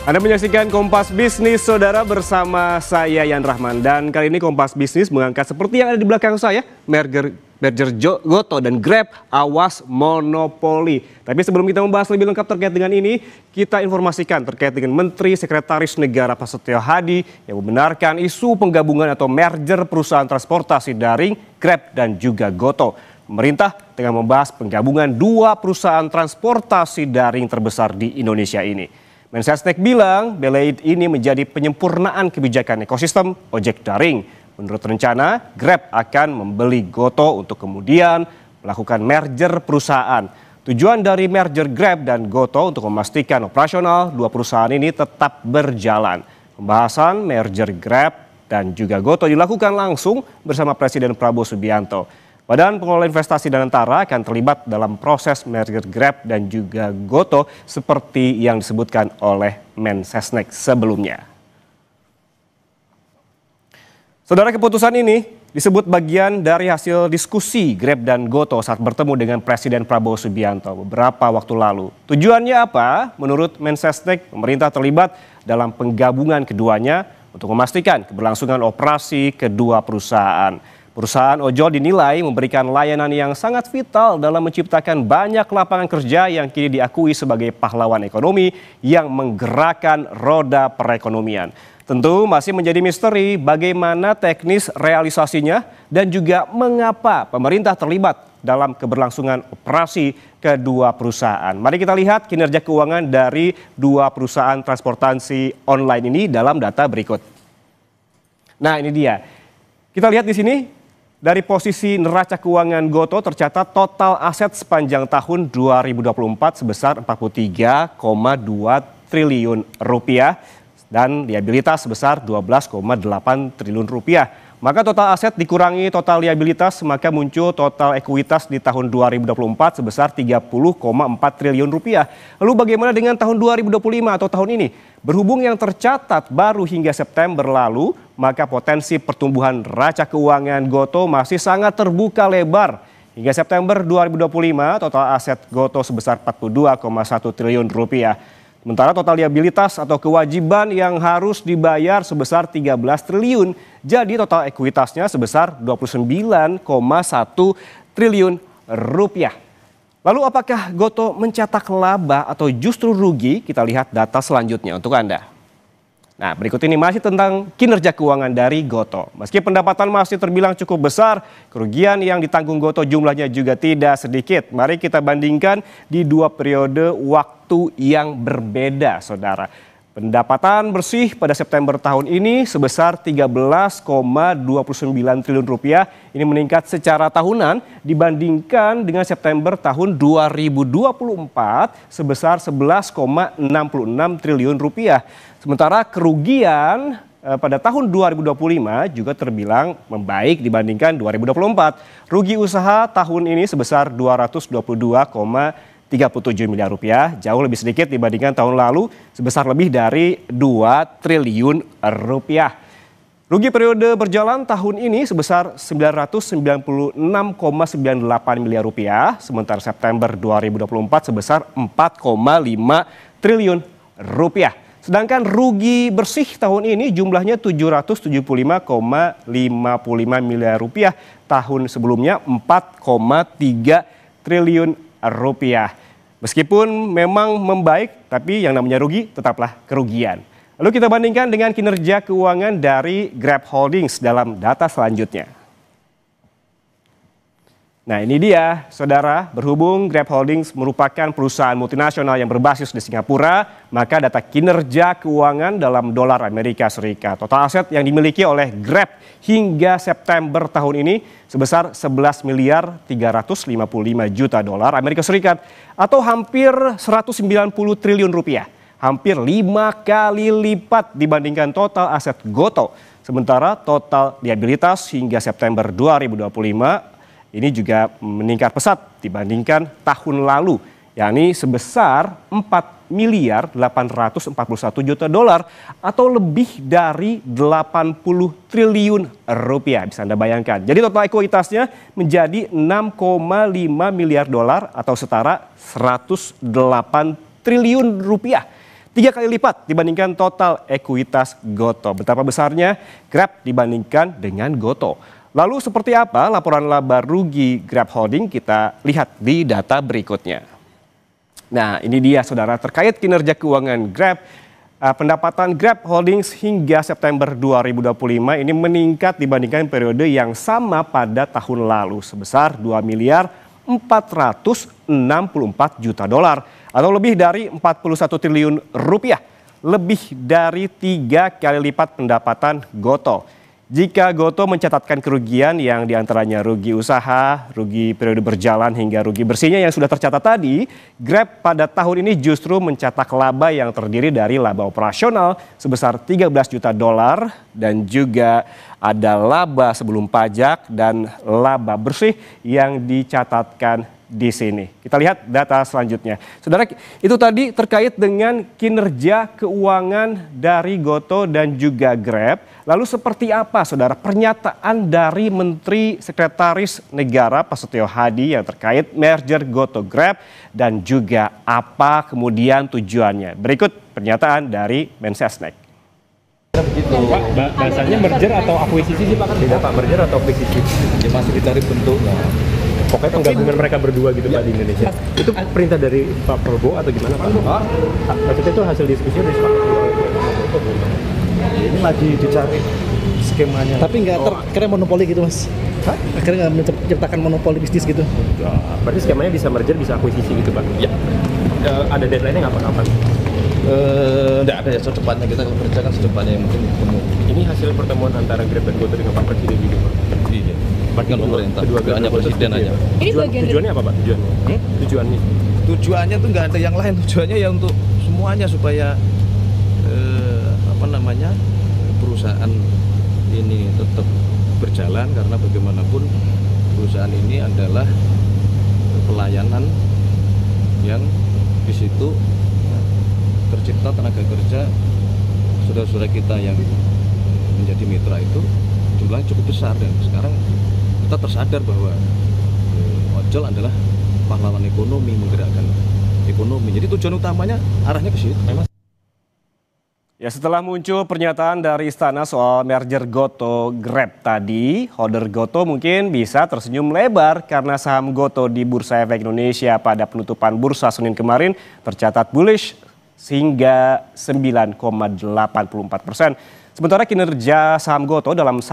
Anda menyaksikan Kompas Bisnis, saudara, bersama saya Yan Rahman. Dan kali ini Kompas Bisnis mengangkat seperti yang ada di belakang saya, merger Goto dan Grab awas monopoli. Tapi sebelum kita membahas lebih lengkap terkait dengan ini, kita informasikan terkait dengan Menteri Sekretaris Negara Prasetyo Hadi yang membenarkan isu penggabungan atau merger perusahaan transportasi daring Grab dan juga Goto. Pemerintah tengah membahas penggabungan dua perusahaan transportasi daring terbesar di Indonesia ini. Mensesnek bilang Beleid ini menjadi penyempurnaan kebijakan ekosistem ojek daring. Menurut rencana, Grab akan membeli Goto untuk kemudian melakukan merger perusahaan. Tujuan dari merger Grab dan Goto untuk memastikan operasional dua perusahaan ini tetap berjalan. Pembahasan merger Grab dan juga Goto dilakukan langsung bersama Presiden Prabowo Subianto. Badan Pengelola Investasi dan Antara akan terlibat dalam proses merger Grab dan juga Goto seperti yang disebutkan oleh Mensesnek sebelumnya. Saudara, keputusan ini disebut bagian dari hasil diskusi Grab dan Goto saat bertemu dengan Presiden Prabowo Subianto beberapa waktu lalu. Tujuannya apa? Menurut Mensesnek, pemerintah terlibat dalam penggabungan keduanya untuk memastikan keberlangsungan operasi kedua perusahaan. Perusahaan ojol dinilai memberikan layanan yang sangat vital dalam menciptakan banyak lapangan kerja yang kini diakui sebagai pahlawan ekonomi yang menggerakkan roda perekonomian. Tentu masih menjadi misteri bagaimana teknis realisasinya dan juga mengapa pemerintah terlibat dalam keberlangsungan operasi kedua perusahaan. Mari kita lihat kinerja keuangan dari dua perusahaan transportasi online ini dalam data berikut. Nah, ini dia. Kita lihat di sini. Dari posisi neraca keuangan Goto tercatat total aset sepanjang tahun 2024 sebesar 43,2 triliun rupiah dan liabilitas sebesar 12,8 triliun rupiah. Maka total aset dikurangi total liabilitas, maka muncul total ekuitas di tahun 2024 sebesar 30,4 triliun rupiah. Lalu bagaimana dengan tahun 2025 atau tahun ini? Berhubung yang tercatat baru hingga September lalu, maka potensi pertumbuhan neraca keuangan Goto masih sangat terbuka lebar. Hingga September 2025, total aset Goto sebesar 42,1 triliun rupiah. Sementara total liabilitas atau kewajiban yang harus dibayar sebesar 13 triliun. Jadi total ekuitasnya sebesar 29,1 triliun rupiah. Lalu apakah Goto mencetak laba atau justru rugi? Kita lihat data selanjutnya untuk Anda. Nah, berikut ini masih tentang kinerja keuangan dari Goto. Meski pendapatan masih terbilang cukup besar, kerugian yang ditanggung Goto jumlahnya juga tidak sedikit. Mari kita bandingkan di dua periode waktu yang berbeda, saudara. Pendapatan bersih pada September tahun ini sebesar 13,29 triliun rupiah. Ini meningkat secara tahunan dibandingkan dengan September tahun 2024 sebesar 11,66 triliun rupiah. Sementara kerugian pada tahun 2025 juga terbilang membaik dibandingkan 2024. Rugi usaha tahun ini sebesar 222,37 miliar rupiah, jauh lebih sedikit dibandingkan tahun lalu sebesar lebih dari 2 triliun rupiah. Rugi periode berjalan tahun ini sebesar 996,98 miliar rupiah, sementara September 2024 sebesar 4,5 triliun rupiah. Sedangkan rugi bersih tahun ini jumlahnya 775,55 miliar rupiah, tahun sebelumnya 4,3 triliun rupiah. Meskipun memang membaik, tapi yang namanya rugi tetaplah kerugian. Lalu kita bandingkan dengan kinerja keuangan dari Grab Holdings dalam data selanjutnya. Nah, ini dia, saudara, berhubung Grab Holdings merupakan perusahaan multinasional yang berbasis di Singapura, maka data kinerja keuangan dalam dolar Amerika Serikat. Total aset yang dimiliki oleh Grab hingga September tahun ini sebesar 11 miliar 355 juta dolar Amerika Serikat atau hampir 190 triliun rupiah. Hampir 5 kali lipat dibandingkan total aset Goto. Sementara total liabilitas hingga September 2025 ini juga meningkat pesat dibandingkan tahun lalu, yakni sebesar 4 miliar 841 juta dolar atau lebih dari 80 triliun rupiah. Bisa Anda bayangkan. Jadi total ekuitasnya menjadi 6,5 miliar dolar atau setara 108 triliun rupiah. 3 kali lipat dibandingkan total ekuitas Gotoh. Betapa besarnya Grab dibandingkan dengan Gotoh. Lalu seperti apa laporan laba rugi Grab Holding? Kita lihat di data berikutnya. Nah, ini dia saudara terkait kinerja keuangan Grab. Pendapatan Grab Holdings hingga September 2025 ini meningkat dibandingkan periode yang sama pada tahun lalu sebesar 2 miliar 464 juta dolar atau lebih dari 41 triliun rupiah, lebih dari 3 kali lipat pendapatan Gotoh. Jika Gotoh mencatatkan kerugian yang diantaranya rugi usaha, rugi periode berjalan hingga rugi bersihnya yang sudah tercatat tadi, Grab pada tahun ini justru mencetak laba yang terdiri dari laba operasional sebesar 13 juta dolar dan juga ada laba sebelum pajak dan laba bersih yang dicatatkan di sini. Kita lihat data selanjutnya. Saudara, itu tadi terkait dengan kinerja keuangan dari Gotoh dan juga Grab. Lalu seperti apa saudara pernyataan dari Menteri Sekretaris Negara Pak Setio Hadi yang terkait merger Gotoh Grab dan juga apa kemudian tujuannya? Berikut pernyataan dari Mensesnek. Begitu. Pak, bahasanya merger atau akuisisi sih Pak? Tidak Pak, merger atau akuisisi? Ya masih dicari bentuknya. Pokoknya penggabungan mereka berdua gitu ya, Pak di Indonesia. Itu perintah dari Pak Prabowo atau gimana Pak? Maksudnya itu hasil diskusi dari Pak Prabowo. Ini lagi dicari skemanya. Tapi nggak akhirnya monopoli gitu Mas? Hah? Akhirnya nggak menciptakan monopoli bisnis gitu? Ya, berarti skemanya bisa merger, bisa akuisisi gitu Pak? Ya. Ada deadline-nya nggak Pak? Kapan? Enggak ada ya, secepatnya kita kalau kerja kan secepatnya yang mungkin ketemu. Ini hasil pertemuan antara Grab dan Gotoh dengan Pak Presiden gitu Pak? Iya. Bukan pemerintah, Kedua hanya presiden aja. Tujuannya apa Pak? Tujuannya? Tujuannya tuh nggak ada yang lain, tujuannya ya untuk semuanya supaya perusahaan ini tetap berjalan karena bagaimanapun perusahaan ini adalah pelayanan yang di situ tercipta tenaga kerja saudara-saudara kita yang menjadi mitra itu jumlahnya cukup besar dan sekarang kita tersadar bahwa ojol adalah pahlawan ekonomi, menggerakkan ekonomi. Jadi tujuan utamanya arahnya ke situ. Ya, setelah muncul pernyataan dari Istana soal merger Gotoh Grab tadi, holder Gotoh mungkin bisa tersenyum lebar karena saham Gotoh di Bursa Efek Indonesia pada penutupan bursa Senin kemarin tercatat bullish hingga 9,84%. Sementara kinerja saham Gotoh dalam 1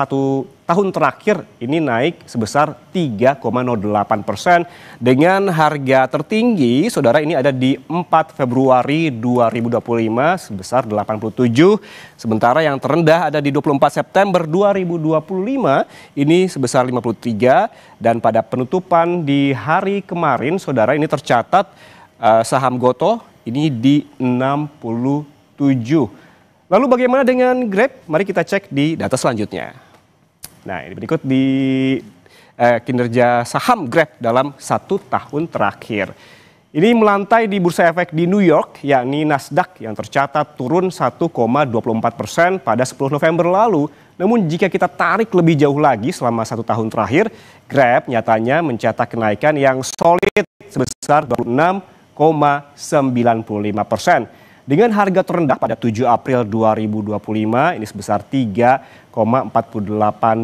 tahun terakhir ini naik sebesar 3,08% dengan harga tertinggi saudara ini ada di 4 Februari 2025 sebesar 87. Sementara yang terendah ada di 24 September 2025 ini sebesar 53 dan pada penutupan di hari kemarin saudara ini tercatat saham Gotoh ini di 67. Lalu bagaimana dengan Grab? Mari kita cek di data selanjutnya. Nah, ini berikut di kinerja saham Grab dalam 1 tahun terakhir. Ini melantai di bursa efek di New York, yakni Nasdaq yang tercatat turun 1,24% pada 10 November lalu. Namun jika kita tarik lebih jauh lagi selama 1 tahun terakhir, Grab nyatanya mencetak kenaikan yang solid sebesar 26,95%. Dengan harga terendah pada 7 April 2025 ini sebesar 3,48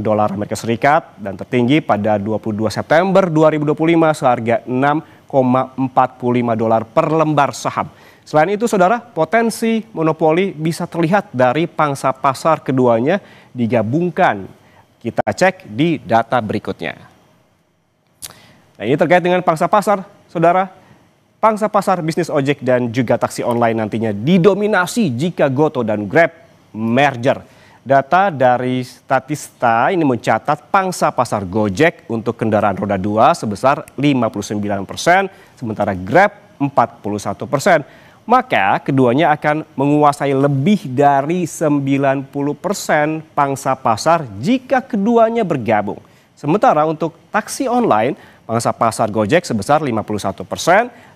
dolar Amerika Serikat dan tertinggi pada 22 September 2025 seharga 6,45 dolar per lembar saham. Selain itu saudara, potensi monopoli bisa terlihat dari pangsa pasar keduanya digabungkan. Kita cek di data berikutnya. Nah, ini terkait dengan pangsa pasar, saudara. Pangsa pasar bisnis ojek dan juga taksi online nantinya didominasi jika Gotoh dan Grab merger. Data dari Statista ini mencatat pangsa pasar Gojek untuk kendaraan roda 2 sebesar 59%, sementara Grab 41%. Maka keduanya akan menguasai lebih dari 90% pangsa pasar jika keduanya bergabung. Sementara untuk taksi online, pangsa pasar Gojek sebesar 51%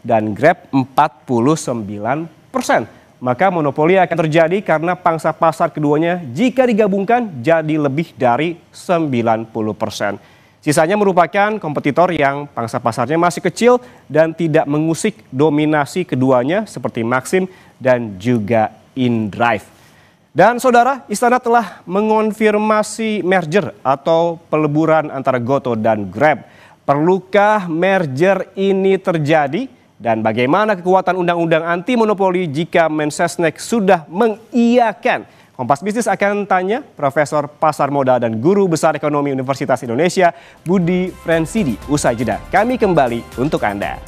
dan Grab 49%. Maka monopoli akan terjadi karena pangsa pasar keduanya jika digabungkan jadi lebih dari 90%. Sisanya merupakan kompetitor yang pangsa pasarnya masih kecil dan tidak mengusik dominasi keduanya seperti Maxim dan juga InDrive. Dan saudara, Istana telah mengonfirmasi merger atau peleburan antara Gotoh dan Grab. Perlukah merger ini terjadi? Dan bagaimana kekuatan undang-undang anti monopoli jika Mensesnek sudah mengiyakan? Kompas Bisnis akan tanya Profesor Pasar Modal dan Guru Besar Ekonomi Universitas Indonesia, Budi Frensidi. Usai jeda, kami kembali untuk Anda.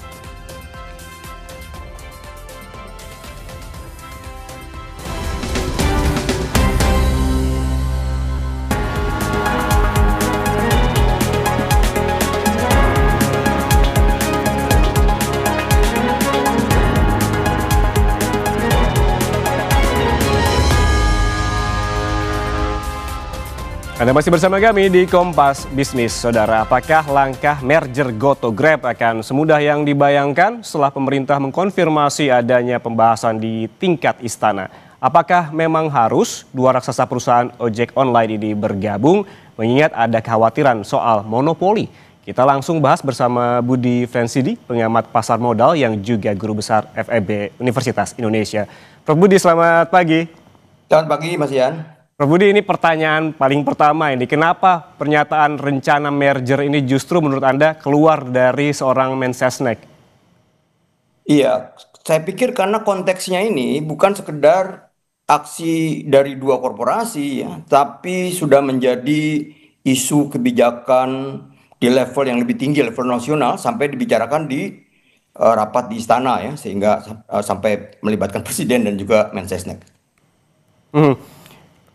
Anda masih bersama kami di Kompas Bisnis, saudara. Apakah langkah merger Gotoh Grab akan semudah yang dibayangkan setelah pemerintah mengkonfirmasi adanya pembahasan di tingkat istana? Apakah memang harus dua raksasa perusahaan ojek online ini bergabung, mengingat ada kekhawatiran soal monopoli? Kita langsung bahas bersama Budi Frensidi, pengamat pasar modal yang juga guru besar FEB Universitas Indonesia. Prof Budi, selamat pagi. Selamat pagi, Mas Ian. Prof Budi, ini pertanyaan paling pertama ini. Kenapa pernyataan rencana merger ini justru menurut Anda keluar dari seorang Mensesnek? Iya, saya pikir karena konteksnya ini bukan sekedar aksi dari dua korporasi ya, tapi sudah menjadi isu kebijakan di level yang lebih tinggi, level nasional, sampai dibicarakan di rapat di istana ya, sehingga sampai melibatkan presiden dan juga Mensesnek.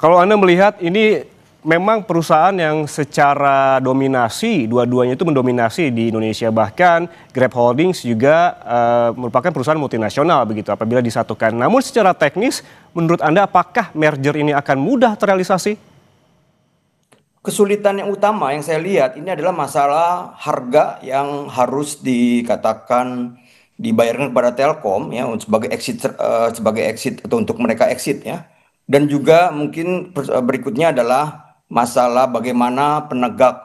Kalau Anda melihat ini memang perusahaan yang secara dominasi, dua-duanya itu mendominasi di Indonesia. Bahkan Grab Holdings juga merupakan perusahaan multinasional begitu apabila disatukan. Namun secara teknis, menurut Anda apakah merger ini akan mudah terrealisasi? Kesulitan yang utama yang saya lihat ini adalah masalah harga yang harus dikatakan dibayarkan kepada Telkom ya sebagai exit atau untuk mereka exit ya. Dan juga mungkin berikutnya adalah masalah bagaimana penegak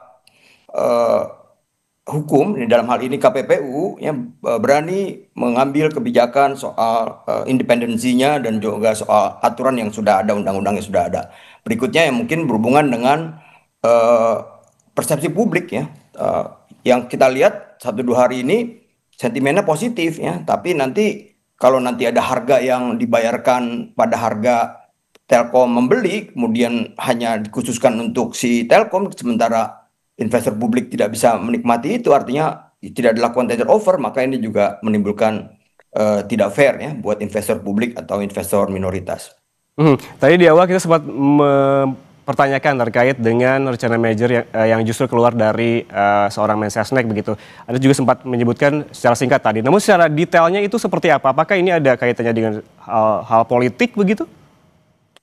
hukum, dalam hal ini KPPU, yang berani mengambil kebijakan soal independensinya dan juga soal aturan yang sudah ada, undang-undang yang sudah ada. Berikutnya yang mungkin berhubungan dengan persepsi publik ya, yang kita lihat 1-2 hari ini sentimennya positif ya, tapi nanti kalau nanti ada harga yang dibayarkan pada harga Telkom membeli, kemudian hanya dikhususkan untuk si Telkom, sementara investor publik tidak bisa menikmati itu, artinya tidak dilakukan tender offer, maka ini juga menimbulkan tidak fair ya buat investor publik atau investor minoritas. Tadi di awal kita sempat mempertanyakan terkait dengan rencana merger yang justru keluar dari seorang Mensesnek begitu. Anda juga sempat menyebutkan secara singkat tadi. Namun secara detailnya itu seperti apa? Apakah ini ada kaitannya dengan hal politik begitu?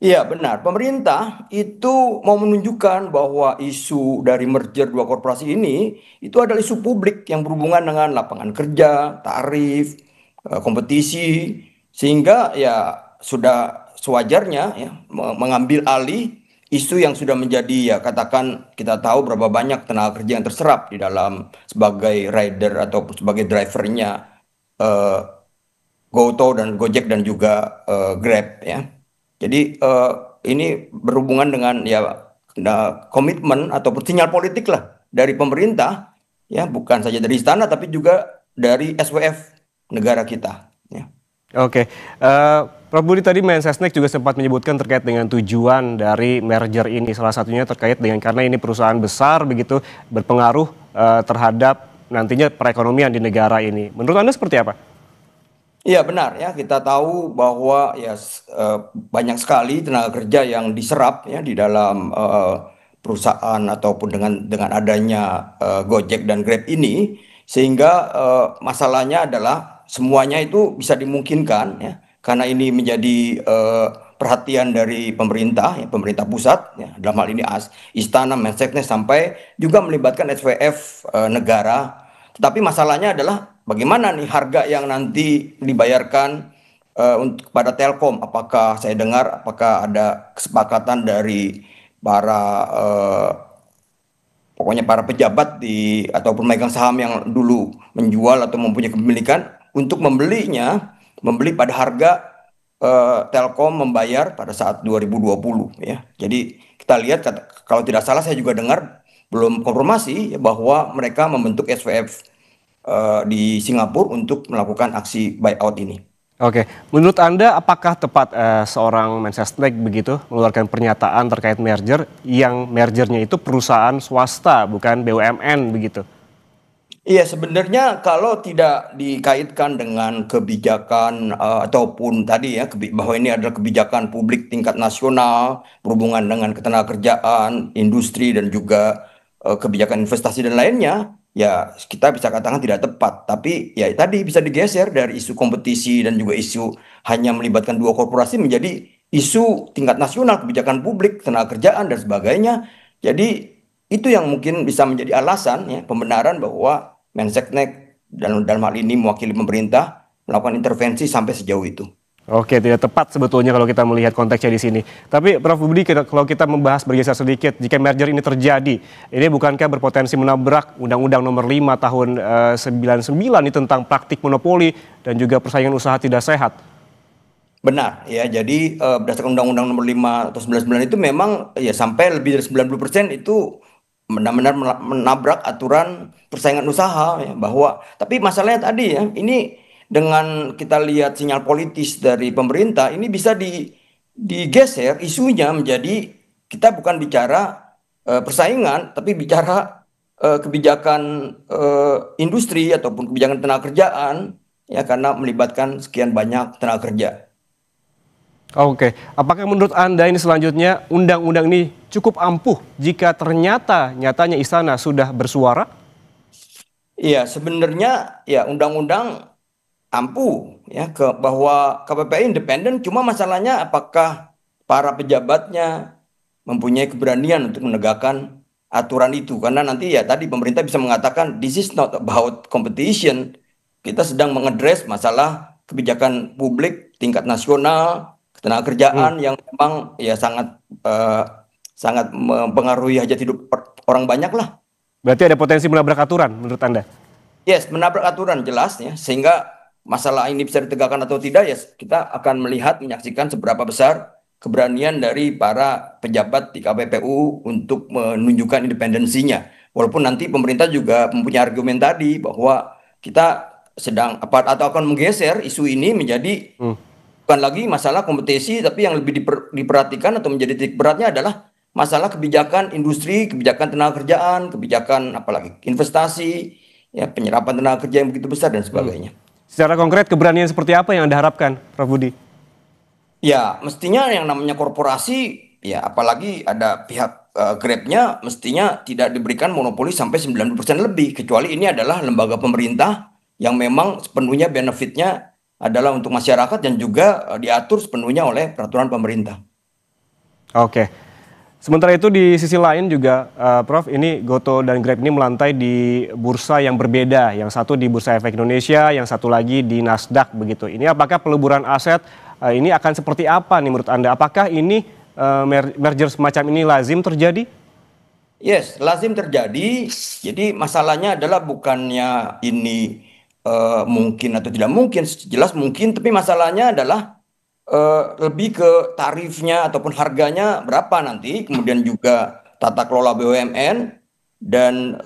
Iya benar, pemerintah itu mau menunjukkan bahwa isu dari merger dua korporasi ini itu adalah isu publik yang berhubungan dengan lapangan kerja, tarif, kompetisi, sehingga ya sudah sewajarnya ya mengambil alih isu yang sudah menjadi ya katakan kita tahu berapa banyak tenaga kerja yang terserap di dalam sebagai rider atau sebagai drivernya Gotoh dan Gojek dan juga Grab ya. Jadi ini berhubungan dengan ya komitmen atau sinyal politik lah dari pemerintah ya, bukan saja dari istana tapi juga dari SWF negara kita ya. Oke, Prof Budi, tadi Mensesnek juga sempat menyebutkan terkait dengan tujuan dari merger ini, salah satunya terkait dengan karena ini perusahaan besar begitu berpengaruh terhadap nantinya perekonomian di negara ini. Menurut Anda seperti apa? Iya benar ya, kita tahu bahwa ya banyak sekali tenaga kerja yang diserap ya di dalam perusahaan ataupun dengan adanya Gojek dan Grab ini, sehingga masalahnya adalah semuanya itu bisa dimungkinkan ya karena ini menjadi perhatian dari pemerintah ya, pemerintah pusat ya, dalam hal ini istana, Mensesnek sampai juga melibatkan SWF negara. Tetapi masalahnya adalah bagaimana nih harga yang nanti dibayarkan untuk kepada Telkom? Apakah saya dengar apakah ada kesepakatan dari para pokoknya para pejabat atau pemegang saham yang dulu menjual atau mempunyai kepemilikan untuk membeli pada harga Telkom membayar pada saat 2020 ya. Jadi kita lihat kalau tidak salah saya juga dengar belum konfirmasi ya, bahwa mereka membentuk SVF di Singapura untuk melakukan aksi buyout ini. Oke, menurut Anda apakah tepat seorang Mensesnek begitu mengeluarkan pernyataan terkait merger yang mergernya itu perusahaan swasta bukan BUMN begitu? Iya, sebenarnya kalau tidak dikaitkan dengan kebijakan ataupun tadi ya bahwa ini adalah kebijakan publik tingkat nasional berhubungan dengan ketenagakerjaan, industri dan juga kebijakan investasi dan lainnya, ya kita bisa katakan tidak tepat. Tapi ya tadi bisa digeser dari isu kompetisi dan juga isu hanya melibatkan dua korporasi menjadi isu tingkat nasional, kebijakan publik, ketenagakerjaan dan sebagainya. Jadi itu yang mungkin bisa menjadi alasan ya pembenaran bahwa Mensesnek dalam hal ini mewakili pemerintah melakukan intervensi sampai sejauh itu. Oke, tidak tepat sebetulnya kalau kita melihat konteksnya di sini. Tapi Prof Budi, kalau kita membahas bergeser sedikit, jika merger ini terjadi, ini bukankah berpotensi menabrak Undang-Undang Nomor 5 Tahun 99 ini tentang praktik monopoli dan juga persaingan usaha tidak sehat? Benar ya, jadi berdasarkan Undang-Undang Nomor 5 atau 99 itu memang ya sampai lebih dari 90% itu benar-benar menabrak aturan persaingan usaha ya, bahwa tapi masalahnya tadi ya ini dengan kita lihat sinyal politis dari pemerintah ini bisa digeser isunya menjadi kita bukan bicara persaingan tapi bicara kebijakan industri ataupun kebijakan tenaga kerjaan ya karena melibatkan sekian banyak tenaga kerja. Oke, apakah menurut Anda ini selanjutnya undang-undang ini cukup ampuh jika nyatanya istana sudah bersuara? Iya, sebenarnya ya undang-undang ampuh ya bahwa KPPI independen, cuma masalahnya apakah para pejabatnya mempunyai keberanian untuk menegakkan aturan itu, karena nanti ya tadi pemerintah bisa mengatakan this is not about competition, kita sedang mengadres masalah kebijakan publik tingkat nasional, ketenagakerjaan yang memang ya sangat mempengaruhi hajat hidup orang banyak lah. Berarti ada potensi menabrak aturan menurut Anda? Yes, menabrak aturan jelas ya, sehingga masalah ini bisa ditegakkan atau tidak ya kita akan melihat menyaksikan seberapa besar keberanian dari para pejabat di KPPU untuk menunjukkan independensinya. Walaupun nanti pemerintah juga mempunyai argumen tadi bahwa kita sedang atau akan menggeser isu ini menjadi bukan lagi masalah kompetisi, tapi yang lebih diperhatikan atau menjadi titik beratnya adalah masalah kebijakan industri, kebijakan tenaga kerjaan, kebijakan apalagi investasi, ya penyerapan tenaga kerja yang begitu besar dan sebagainya. Secara konkret keberanian seperti apa yang Anda harapkan, Prof Budi? Ya, mestinya yang namanya korporasi, ya apalagi ada pihak Grab-nya, mestinya tidak diberikan monopoli sampai 90% lebih, kecuali ini adalah lembaga pemerintah yang memang sepenuhnya benefitnya adalah untuk masyarakat dan juga diatur sepenuhnya oleh peraturan pemerintah. Oke. Sementara itu di sisi lain juga Prof, ini Goto dan Grab ini melantai di bursa yang berbeda. Yang satu di Bursa Efek Indonesia, yang satu lagi di Nasdaq begitu. Ini apakah peleburan aset ini akan seperti apa nih menurut Anda? Apakah ini merger semacam ini lazim terjadi? Yes, lazim terjadi. Jadi masalahnya adalah bukannya ini mungkin atau tidak mungkin, jelas mungkin, tapi masalahnya adalah lebih ke tarifnya ataupun harganya berapa nanti, kemudian juga tata kelola BUMN dan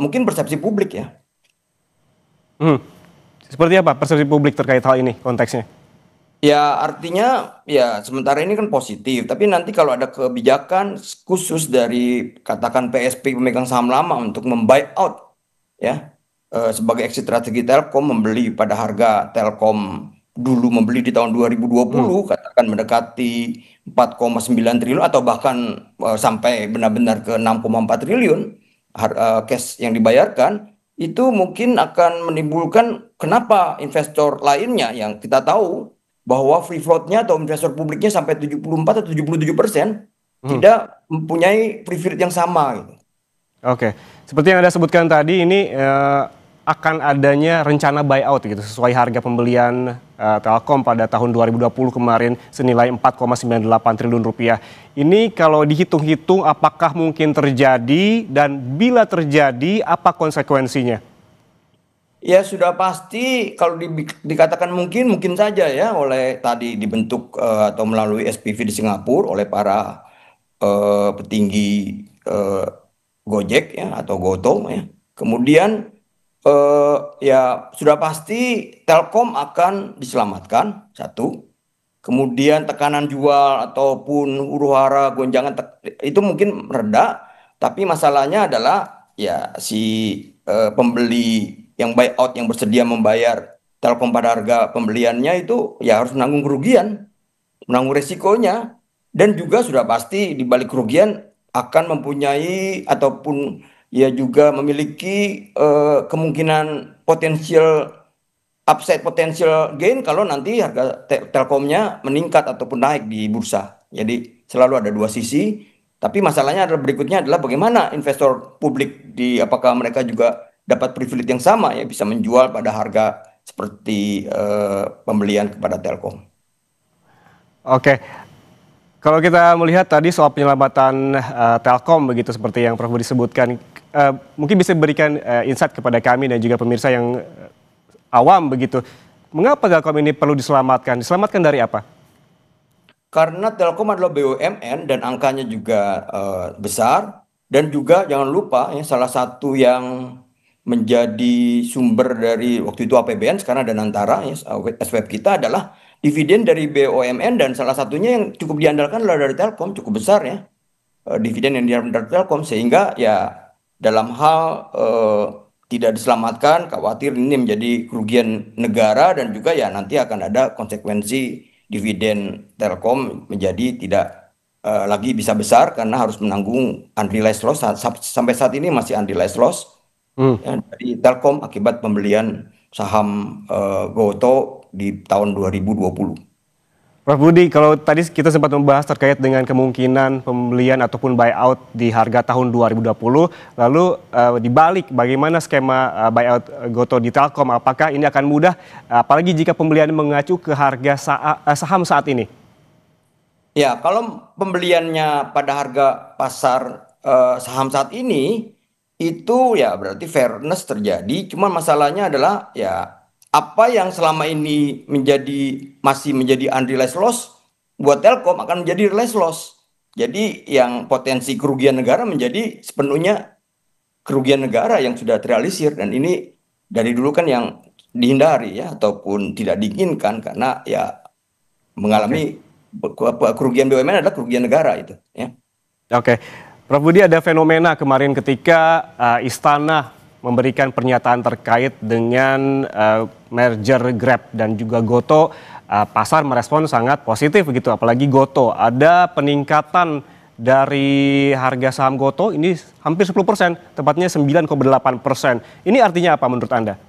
mungkin persepsi publik ya. Seperti apa persepsi publik terkait hal ini konteksnya? Ya artinya ya sementara ini kan positif, tapi nanti kalau ada kebijakan khusus dari katakan PSP pemegang saham lama untuk membuyout ya sebagai exit strategi Telkom, membeli pada harga Telkom dulu membeli di tahun 2020 katakan mendekati 4,9 triliun atau bahkan sampai benar-benar ke 6,4 triliun cash yang dibayarkan, itu mungkin akan menimbulkan kenapa investor lainnya yang kita tahu bahwa free float-nya atau investor publiknya sampai 74 atau 77% tidak mempunyai privilege yang sama gitu. Oke, seperti yang Anda sebutkan tadi ini akan adanya rencana buyout gitu sesuai harga pembelian Telkom pada tahun 2020 kemarin senilai 4,98 triliun rupiah. Ini kalau dihitung-hitung apakah mungkin terjadi dan bila terjadi apa konsekuensinya? Ya sudah pasti kalau dikatakan mungkin mungkin saja ya oleh tadi dibentuk atau melalui SPV di Singapura oleh para petinggi eh, Gojek ya atau Goto ya. Kemudian ya sudah pasti Telkom akan diselamatkan satu. Kemudian tekanan jual ataupun huru-hara gonjangan itu mungkin reda, tapi masalahnya adalah ya si pembeli yang buyout yang bersedia membayar Telkom pada harga pembeliannya itu ya harus menanggung kerugian, menanggung resikonya, dan juga sudah pasti di balik kerugian akan mempunyai ataupun ya juga memiliki kemungkinan potensial upside potential gain kalau nanti harga Telkomnya meningkat ataupun naik di bursa. Jadi selalu ada dua sisi. Tapi masalahnya adalah berikutnya adalah bagaimana investor publik di apakah mereka juga dapat privilege yang sama ya bisa menjual pada harga seperti pembelian kepada Telkom. Oke, kalau kita melihat tadi soal penyelamatan Telkom begitu seperti yang Prof Budi sebutkan, mungkin bisa berikan insight kepada kami dan juga pemirsa yang awam begitu. Mengapa Telkom ini perlu diselamatkan? Diselamatkan dari apa? Karena Telkom adalah BUMN dan angkanya juga besar, dan juga jangan lupa ya salah satu yang menjadi sumber dari waktu itu APBN sekarang ada Nantara ya SWB kita adalah dividen dari BUMN, dan salah satunya yang cukup diandalkan adalah dari Telkom, cukup besar ya dividen yang diandalkan dari Telkom, sehingga ya dalam hal tidak diselamatkan khawatir ini menjadi kerugian negara, dan juga ya nanti akan ada konsekuensi dividen Telkom menjadi tidak lagi bisa besar karena harus menanggung unrealized loss. Sampai saat ini masih unrealized loss ya, dari Telkom akibat pembelian saham Goto di tahun 2020. Prof Budi, kalau tadi kita sempat membahas terkait dengan kemungkinan pembelian ataupun buyout di harga tahun 2020, lalu dibalik bagaimana skema buyout Goto di Telkom, apakah ini akan mudah, apalagi jika pembelian mengacu ke harga saham saat ini? Ya, kalau pembeliannya pada harga pasar saham saat ini, itu ya berarti fairness terjadi. Cuma masalahnya adalah ya apa yang selama ini masih menjadi unrealized loss buat Telkom akan menjadi realized loss. Jadi yang potensi kerugian negara menjadi sepenuhnya kerugian negara yang sudah terrealisir, dan ini dari dulu kan yang dihindari ya ataupun tidak diinginkan karena ya mengalami kerugian BUMN adalah kerugian negara itu ya. Oke, Prof Budi, ada fenomena kemarin ketika Istana memberikan pernyataan terkait dengan merger Grab dan juga Goto, pasar merespon sangat positif begitu, apalagi Goto. Ada peningkatan dari harga saham Goto ini hampir 10%, tepatnya 9,8%. Ini artinya apa menurut Anda?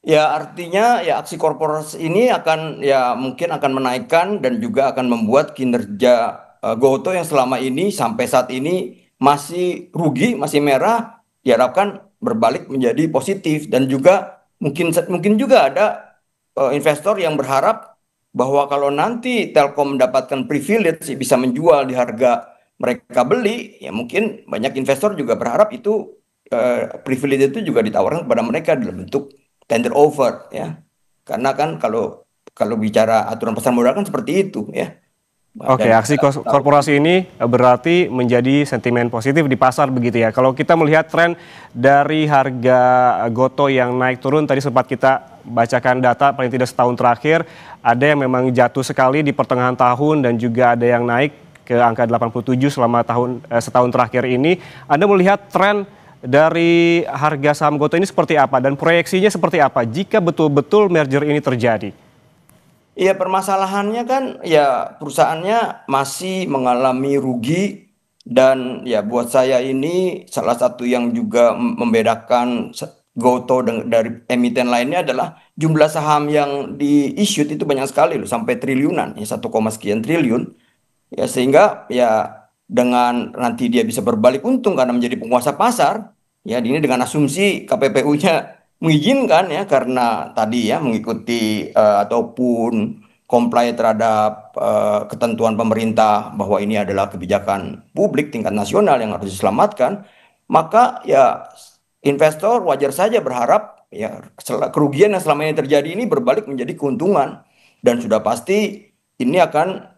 Ya artinya ya aksi korporasi ini akan ya mungkin akan menaikkan dan juga akan membuat kinerja Goto yang selama ini sampai saat ini masih rugi, masih merah, diharapkan berbalik menjadi positif, dan juga mungkin juga ada investor yang berharap bahwa kalau nanti Telkom mendapatkan privilege bisa menjual di harga mereka beli, ya mungkin banyak investor juga berharap itu privilege itu juga ditawarkan kepada mereka dalam bentuk tender offer ya. Karena kan kalau bicara aturan pasar modal kan seperti itu ya. Oke, Dan aksi korporasi ini berarti menjadi sentimen positif di pasar begitu ya. Kalau kita melihat tren dari harga Goto yang naik turun, tadi sempat kita bacakan data paling tidak setahun terakhir, ada yang memang jatuh sekali di pertengahan tahun dan juga ada yang naik ke angka 87 selama setahun terakhir ini. Anda melihat tren dari harga saham Goto ini seperti apa dan proyeksinya seperti apa jika betul-betul merger ini terjadi? iya, permasalahannya kan ya perusahaannya masih mengalami rugi, dan ya buat saya ini salah satu yang juga membedakan Goto dari emiten lainnya adalah jumlah saham yang di-issued itu banyak sekali loh, sampai triliunan, ya 1, sekian triliun. Ya sehingga ya dengan nanti dia bisa berbalik untung karena menjadi penguasa pasar, ya ini dengan asumsi KPPU-nya mengizinkan ya karena tadi ya mengikuti ataupun comply terhadap ketentuan pemerintah bahwa ini adalah kebijakan publik tingkat nasional yang harus diselamatkan, maka ya investor wajar saja berharap ya kerugian yang selama ini terjadi ini berbalik menjadi keuntungan, dan sudah pasti ini akan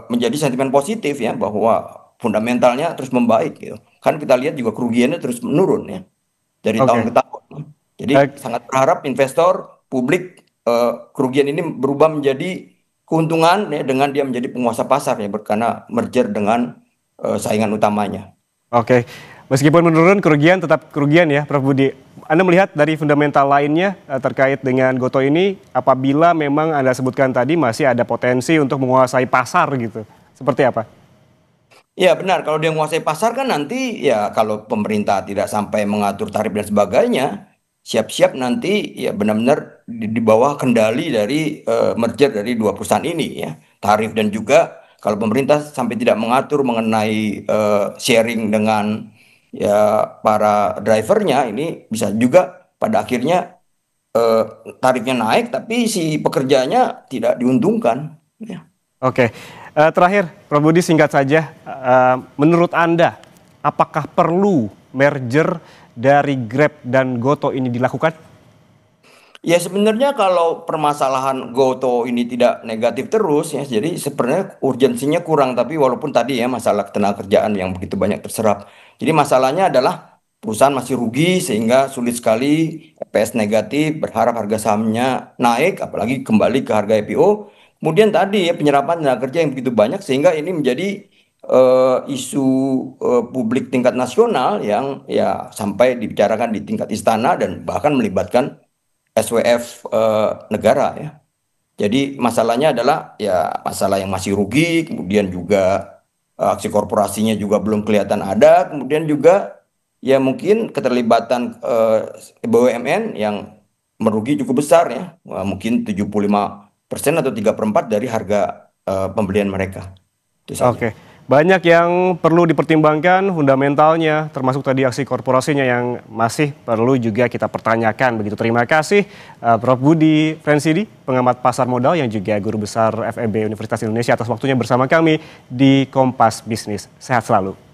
menjadi sentimen positif ya, bahwa fundamentalnya terus membaik gitu. Kan kita lihat juga kerugiannya terus menurun ya dari tahun ke tahun. Jadi sangat berharap investor, publik, kerugian ini berubah menjadi keuntungan ya, dengan dia menjadi penguasa pasar ya, karena merger dengan saingan utamanya. Oke, meskipun menurun, kerugian tetap kerugian ya, Prof. Budi. Anda melihat dari fundamental lainnya terkait dengan Gotoh ini, apabila memang Anda sebutkan tadi masih ada potensi untuk menguasai pasar gitu, seperti apa? Ya benar, kalau dia menguasai pasar kan nanti ya, kalau pemerintah tidak sampai mengatur tarif dan sebagainya, siap-siap nanti ya benar-benar di bawah kendali dari merger dari dua perusahaan ini ya. Tarif dan juga kalau pemerintah sampai tidak mengatur mengenai sharing dengan ya para drivernya, ini bisa juga pada akhirnya eh, tarifnya naik tapi si pekerjanya tidak diuntungkan ya. Oke, terakhir Prof. Budi singkat saja, menurut Anda apakah perlu merger dari Grab dan Gotoh ini dilakukan? Ya sebenarnya kalau permasalahan Gotoh ini tidak negatif terus ya, jadi sebenarnya urgensinya kurang, tapi walaupun tadi ya masalah ketenaga kerjaan yang begitu banyak terserap. Jadi masalahnya adalah perusahaan masih rugi sehingga sulit sekali EPS negatif, berharap harga sahamnya naik apalagi kembali ke harga IPO. Kemudian tadi ya penyerapan tenaga kerja yang begitu banyak sehingga ini menjadi isu publik tingkat nasional yang ya sampai dibicarakan di tingkat istana dan bahkan melibatkan SWF negara ya. Jadi masalahnya adalah ya masalah yang masih rugi, kemudian juga aksi korporasinya juga belum kelihatan ada, kemudian juga ya mungkin keterlibatan BUMN yang merugi cukup besar ya, mungkin 75% atau 3/4 dari harga pembelian mereka. Itu saja. Oke, banyak yang perlu dipertimbangkan fundamentalnya, termasuk tadi aksi korporasinya yang masih perlu juga kita pertanyakan. Begitu, terima kasih Prof. Budi Frensidi, pengamat pasar modal yang juga guru besar FEB Universitas Indonesia atas waktunya bersama kami di Kompas Bisnis. Sehat selalu.